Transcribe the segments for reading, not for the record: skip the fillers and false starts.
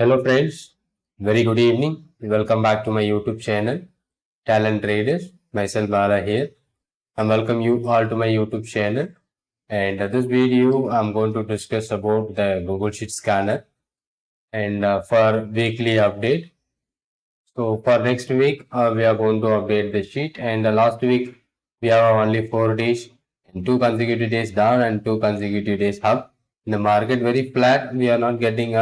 Hello friends, very good evening. Welcome back to my YouTube channel, Talent Traders. Myself Bala here. I welcome you all to my YouTube channel. And this video, I'm going to discuss about the Google Sheet Scanner and for weekly update. So for next week, we are going to update the sheet. And last week, we have only 4 days and 2 consecutive days down and 2 consecutive days up. In the market, very flat. We are not getting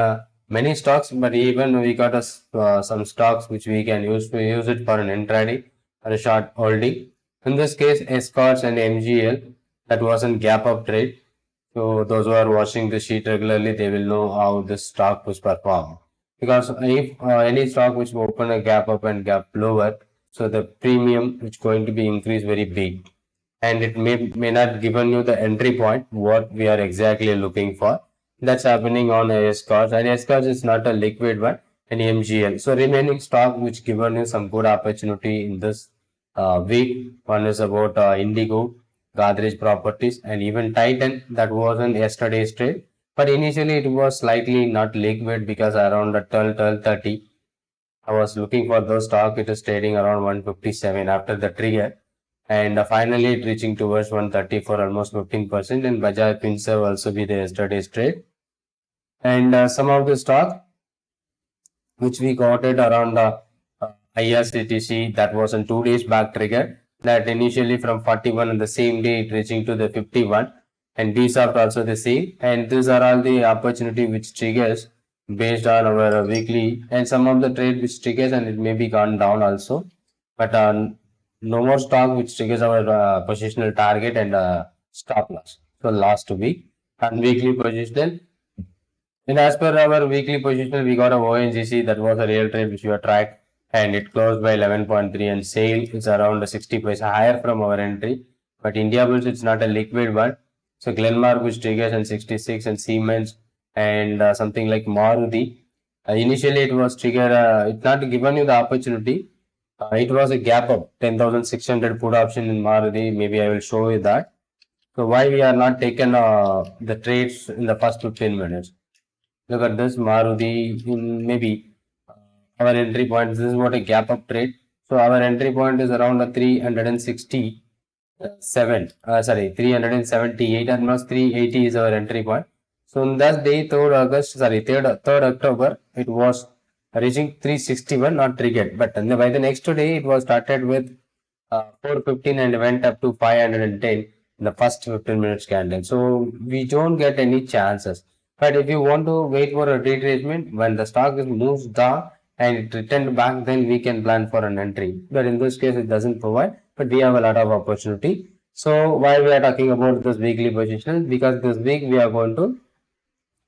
many stocks, but even we got some stocks which we can use to use it for an intraday or a short holding. In this case, Escorts and MGL, that was a gap up trade. So those who are watching the sheet regularly, they will know how this stock was performed. Because if any stock which open a gap up and gap lower, so the premium is going to be increased very big, and it may not given you the entry point what we are exactly looking for. That's happening on Escorts, and Escorts is not a liquid one, and MGL. So remaining stock which given you some good opportunity in this week. One is about Indigo, Godrej Properties, and even Titan. That was in yesterday's trade. But initially it was slightly not liquid because around the 12:30 I was looking for those stock. It is trading around 157 after the trigger, and finally it reaching towards 130 for almost 15%. And Bajaj Finserv also be the yesterday's trade. And some of the stock which we got it around the IRCTC, that was in 2 days back trigger, that initially from 41 on the same day it reaching to the 51, and these are also the same, and these are all the opportunity which triggers based on our weekly, and some of the trade which triggers and it may be gone down also, but no more stock which triggers our positional target and stop loss. So last week and weekly positional, and as per our weekly position, we got a ONGC, that was a real trade which we have tracked, and it closed by 11.3, and sale is around 60 paise higher from our entry. But India Bulls, it's not a liquid one. So Glenmark which triggers and 66, and Siemens and something like Maruti. Initially it was trigger, it not given you the opportunity. It was a gap up 10,600 put option in Maruti. Maybe I will show you that. So why we are not taken the trades in the first 15 minutes? Look at this Maruti in maybe our entry point. This is what a gap up trade. So our entry point is around a 367. Sorry, 378, and plus 380 is our entry point. So on that day, 3rd August, sorry, 3rd October, it was reaching 361, not triggered. But by the next day, it was started with 415 and went up to 510 in the first 15 minutes candle. So we don't get any chances. But if you want to wait for a retracement, when the stock is moves down and it returned back, then we can plan for an entry. But in this case, it doesn't provide, but we have a lot of opportunity. So why we are talking about this weekly position? Because this week we are going to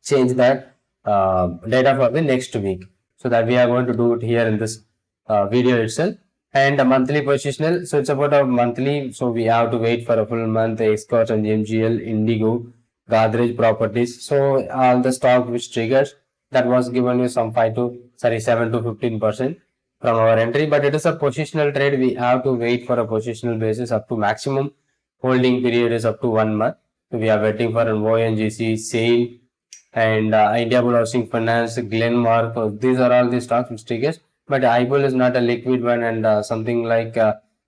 change that data for the next week. So that we are going to do it here in this video itself. And a monthly positional, so it's about a monthly, so we have to wait for a full month. Escorts and MGL, Indigo, Godrej Properties. So all the stock which triggers, that was given you some 7 to 15% from our entry, but it is a positional trade. We have to wait for a positional basis up to maximum holding period is up to 1 month. So we are waiting for an ONGC, sale, and India Bull Housing Finance, Glenmark. So these are all the stocks which triggers. But iBull is not a liquid one, and something like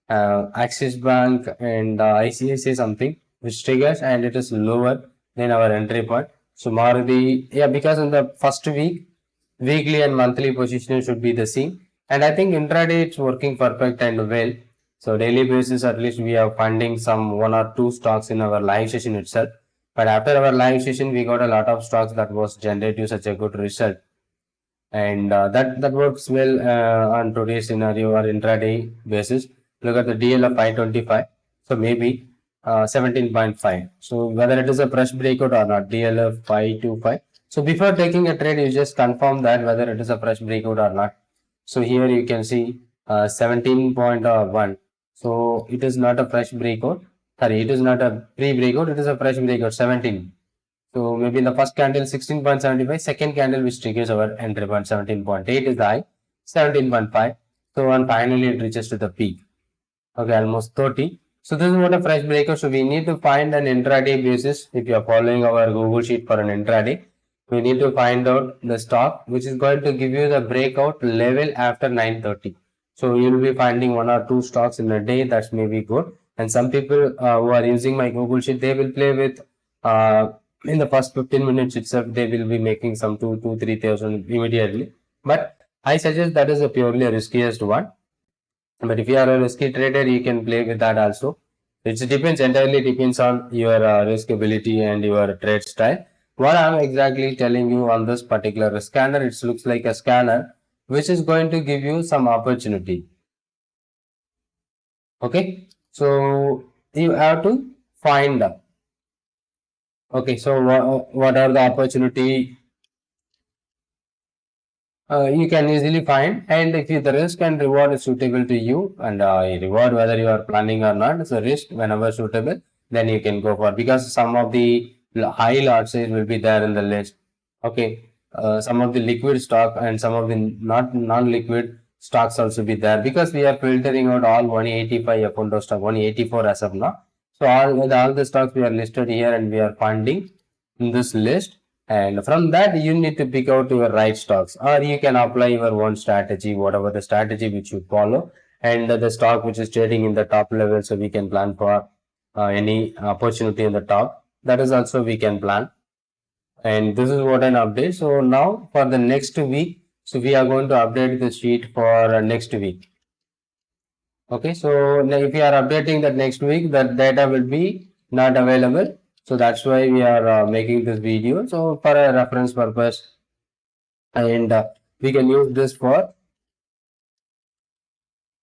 Axis Bank and ICICI something which triggers, and it is lower than our entry point. So Maruti, yeah, because in the first week, weekly and monthly position should be the same. And I think intraday it's working perfect and well. So daily basis, at least we are finding some 1 or 2 stocks in our live session itself. But after our live session, we got a lot of stocks that was generated such a good result, and that works well on today's scenario or intraday basis. Look at the DL of 525, so maybe 17.5. So whether it is a fresh breakout or not, DL of 525. So before taking a trade, you just confirm that whether it is a fresh breakout or not. So here you can see 17.1. So it is not a fresh breakout. Sorry, it is not a pre-breakout. It is a fresh breakout 17. So maybe in the first candle 16.75, second candle which triggers our entry point 17.8 is the high, 17.5. So and finally it reaches to the peak. Okay, almost 30. So this is what a fresh breaker. So we need to find an intraday basis. If you are following our Google sheet for an intraday, we need to find out the stock which is going to give you the breakout level after 9:30. So you will be finding one or two stocks in a day. That's maybe good. And some people who are using my Google Sheet, they will play with in the first 15 minutes itself. They will be making some 3,000 immediately. But I suggest that is a purely riskiest one. But if you are a risky trader, you can play with that also. It depends, entirely depends on your risk ability and your trade style. What I'm exactly telling you on this particular scanner, it looks like a scanner which is going to give you some opportunity. Okay, so you have to find. Okay, so what are the opportunity you can easily find, and if the risk and reward is suitable to you, and reward whether you are planning or not, so risk whenever suitable, then you can go for, because some of the high lot size will be there in the list. Okay, some of the liquid stock and some of the not non-liquid stocks also be there, because we are filtering out all 185 account of stock, 184 as of now. So all the stocks we are listed here and we are finding in this list, and from that you need to pick out your right stocks, or you can apply your own strategy, whatever the strategy which you follow, and the stock which is trading in the top level, so we can plan for any opportunity in the top, that is also we can plan. And this is what an update. So now for the next week, so we are going to update the sheet for next week. Okay, so if you are updating that next week, that data will be not available. So that's why we are making this video. So for a reference purpose, and we can use this for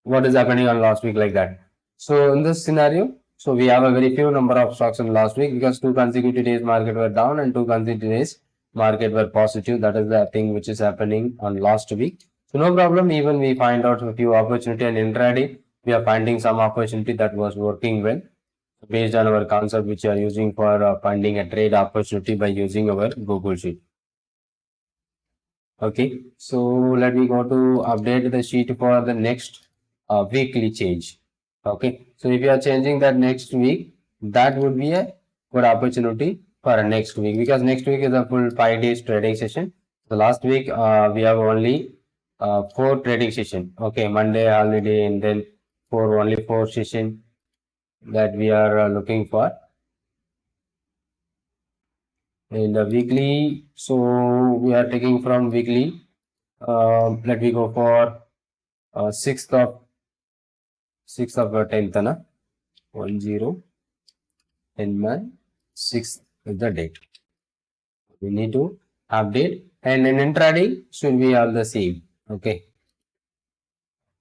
what is happening on last week, like that. So in this scenario, so we have a very few number of stocks in last week, because 2 consecutive days market were down and 2 consecutive days market were positive. That is the thing which is happening on last week. So no problem, even we find out a few opportunity, and intraday we are finding some opportunity that was working well based on our concept which we are using for finding a trade opportunity by using our Google Sheet. Okay, so let me go to update the sheet for the next weekly change. Okay, so if you are changing that next week, that would be a good opportunity for next week, because next week is a full 5 days trading session. So last week we have only 4 trading session. Okay, Monday holiday, and then only 4 session that we are looking for. In the weekly, so we are taking from weekly. Let me go for 6th of 10th, na 10 in my 6th is the date. We need to update, and in intraday should be all the same. Okay,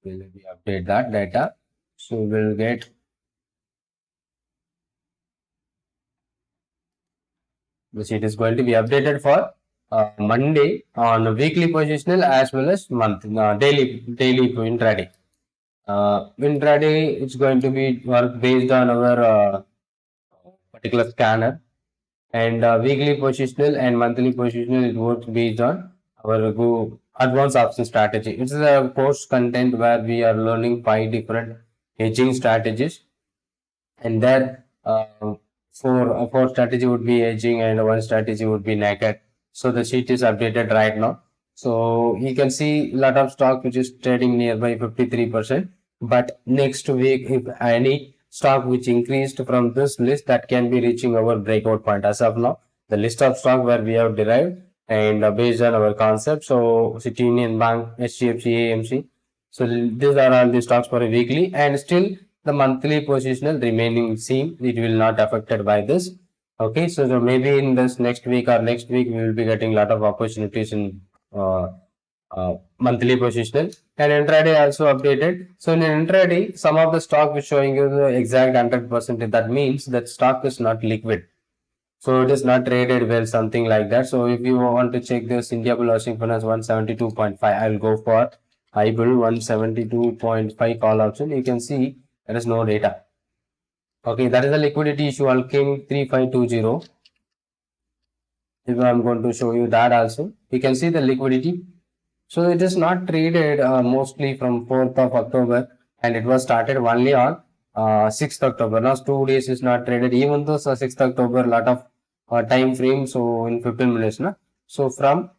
will we update that data? So we'll get the sheet is going to be updated for Monday on weekly positional as well as daily intraday. Intraday it's going to be work based on our particular scanner, and weekly positional and monthly positional, it works based on our advanced option strategy. It's a course content where we are learning 5 different hedging strategies, and there four strategy would be hedging and one strategy would be naked. So the sheet is updated right now. So you can see a lot of stock which is trading nearby 53%. But next week, if any stock which increased from this list, that can be reaching our breakout point. As of now, the list of stock where we have derived, and based on our concept, so City Union Bank, HDFC, AMC. So these are all the stocks for a weekly, and still the monthly positional remaining same. It will not affected by this. Okay, so maybe in this next week or next week we will be getting lot of opportunities in monthly positional, and intraday also updated. So in intraday, some of the stock is showing you the exact 100%. That means that stock is not liquid. So it is not traded well, something like that. So if you want to check this, India Bull Housing Finance 172.5, I will go for IBull 172.5 call option. You can see there is no data. Okay, that is the liquidity issue, Alking 3520. If I'm going to show you that also, you can see the liquidity. So it is not traded mostly from 4th of October, and it was started only on 6th October. Now 2 days is not traded, even though 6th October lot of time frame, so in 15 minutes, na? So from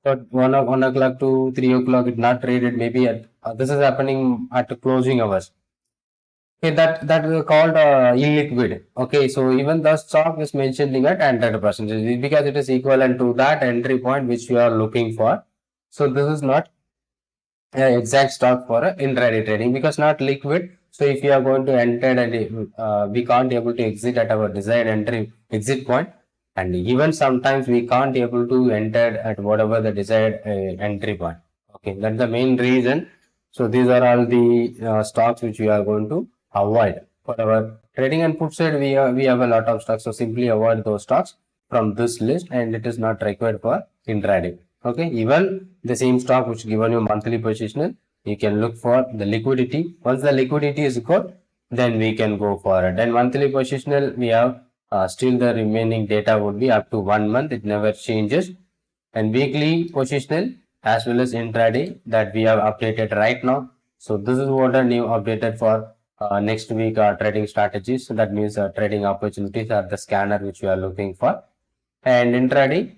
1 o'clock to 3 o'clock, it not traded. Maybe at this is happening at closing hours. Okay, that is called illiquid. Okay, so even the stock is mentioning at 100% because it is equivalent to that entry point which you are looking for. So this is not exact stock for intraday trading because not liquid. So if you are going to enter and we can't able to exit at our desired entry exit point, and even sometimes we can't able to enter at whatever the desired entry point. Okay, that's the main reason. So these are all the stocks which we are going to avoid for our trading and put side. We have a lot of stocks, so simply avoid those stocks from this list, and it is not required for intraday. Okay, even the same stock which given you monthly positional, you can look for the liquidity. Once the liquidity is good, then we can go for it. And monthly positional, we have still the remaining data would be up to 1 month. It never changes. And weekly positional as well as intraday that we have updated right now. So this is what a new updated for next week trading strategies. So that means trading opportunities are the scanner which we are looking for. And intraday,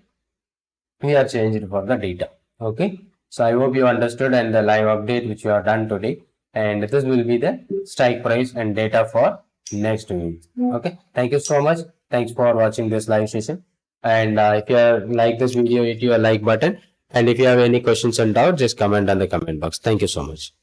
we are changed for the data. Okay, so I hope you understood and the live update which you have done today, and this will be the strike price and data for next week. Okay, thank you so much. Thanks for watching this live session, and if you like this video, hit your like button, and if you have any questions and doubts, just comment on the comment box. Thank you so much.